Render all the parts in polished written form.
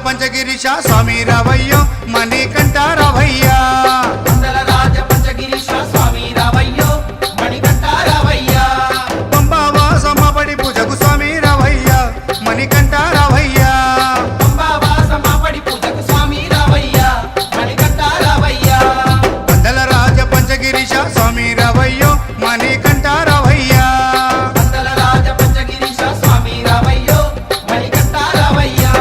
పంచగిరీశ స్వామి రావయ్యో మణికంఠ రావయ్యా పందల రాజ పంచగిరీశ స్వామి రావయ్యో మణికంఠ రావయ్యా పంబావాసమ్మ పడి పూజకు స్వామి రావయ్యా మణికంఠ రావయ్యా పంబావాసమ్మ పడి పూజకు స్వామి రావయ్యా మణికంఠ రావయ్యా పందల రాజ పంచగిరీశ స్వామి రావయ్యో మణికంఠ రావయ్యా పందల రాజ పంచగిరీశ స్వామి రావయ్యో మణికంఠ రావయ్యా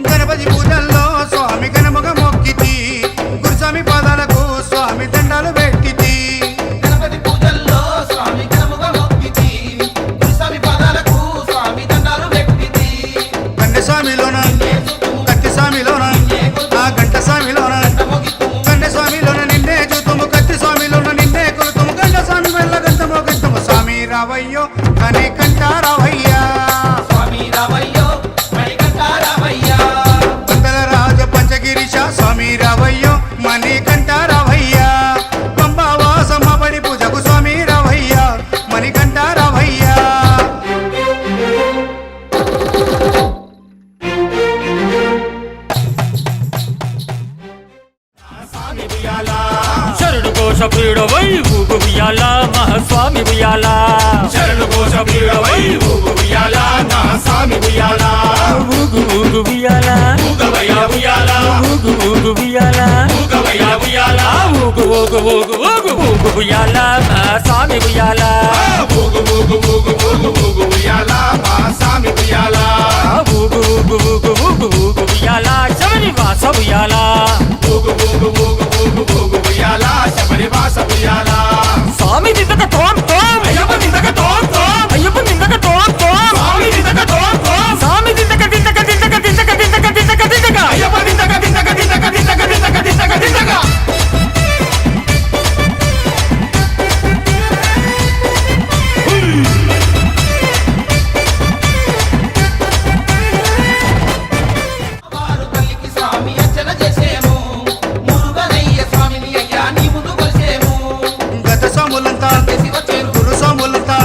గణపతి పూజల్లో స్వామి గణముగ మొక్కితి గురుస్వామి పాదాలకు స్వామి దండాలు పెట్టితి గణపతి పూజల్లో స్వామి గణముగా మొక్కితి గురుస్వామి పాదాలకు స్వామి దండాలు పెట్టితి కన్నె స్వామిలోన కత్తి స్వామిలోన ఆ గంట స్వామిలోన కన్నె స్వామిలోన నిన్నే చూతుము కత్తి స్వామిలోన నిన్నే కొలుతుము గంట స్వామి వెళ్ళ గంటమో గంటము స్వామి రావయ్యో కనికంఠ రావయ్యా స్వామి రావయ్యో మణికంఠ రావయ్యా పందల రాజ పంచగిరీశ స్వామి రావయ్యో మణికంఠ రావయ్యా పంబావాసమ్మ పడి పూజకు స్వామి రావయ్యా మణికంఠ రావయ్యా శరణు కోశ ప్రియుడవై ఊగు ఉయ్యాల మహాస్వామి ఉయ్యాల శరణు కోశ ప్రియుడవై ఊగు ఉయ్యాల నా స్వామి ఉయ్యాల ఊగు ఊగు ఉయ్యాల ఊగవయ్య ఉయ్యాల ఊగు ఊగు ఉయ్యాల ఊగవయ్య ఉయ్యాల ఊగు ఊగు ఊగు ఊగు ఊగు ఉయ్యాల మహాస్వామి ఉయ్యాల ఊగు ఊగు ఊగు ఊగు ఊగు ఉయ్యాల మా స్వామి ఉయ్యాల ఊగు ఊగు ఊగు ఊగు ఊగు ఉయ్యాల శబరి వాస ఉయ్యాల ఊగు ఊగు ఊగు ఊగు ఊగు ఉయ్యాల శబరి వాస ఉయ్యాల స్వామి దిద్దక తోం తోం అయ్యప్ప నిందక తోం తోం అయ్యప్ప దిద్దక తోం తోం స్వామి నిందక తోం తోం స్వామి దిద్దక దిద్దక దిద్దక దిద్దక దిద్దక దిద్దక దిద్దక అయ్యప్ప నిందక దిందక దిందక దిందక దిందక దిందక దిందక వారు తల్లికి స్వామి అర్చన చేసేము మురుగనయ్య స్వామిని అయ్యా నీ ముందు కొలిసేము గత స్వాములంతా చేసి వచ్చేరు గురు స్వాములంతా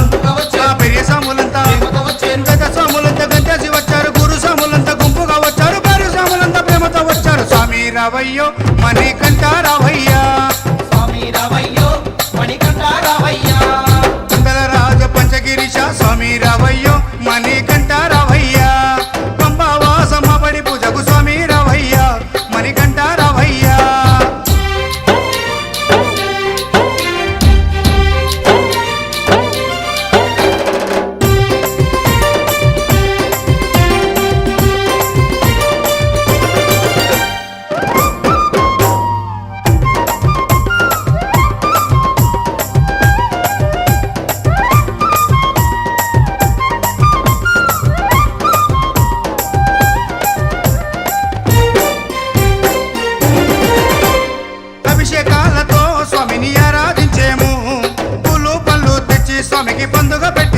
ఆ పెరియ స్వాములంతా ప్రేమతో వచ్చేరు గత స్వాములంతా గంటేసి వచ్చారు గురు స్వాములంతా గుంపుగా వచ్చారు పేరు స్వాములంతా ప్రేమతో వచ్చారు స్వామి రావయ్యో మణికంఠ రావయ్యా స్వామి రావయ్యో మణికంఠ రావయ్యా పందల రాజ పంచగిరీశ స్వామి రావయ్యో మణికంఠ రావయ్యా పంబావాసమ్మ పడి పూజకు స్వామి రావయ్యా మణికంఠ రావయ్యా అభిషేకాలతో స్వామిని ఆరాధించేము పూలు పళ్ళు తెచ్చి స్వామికి పండుగ పెట్టి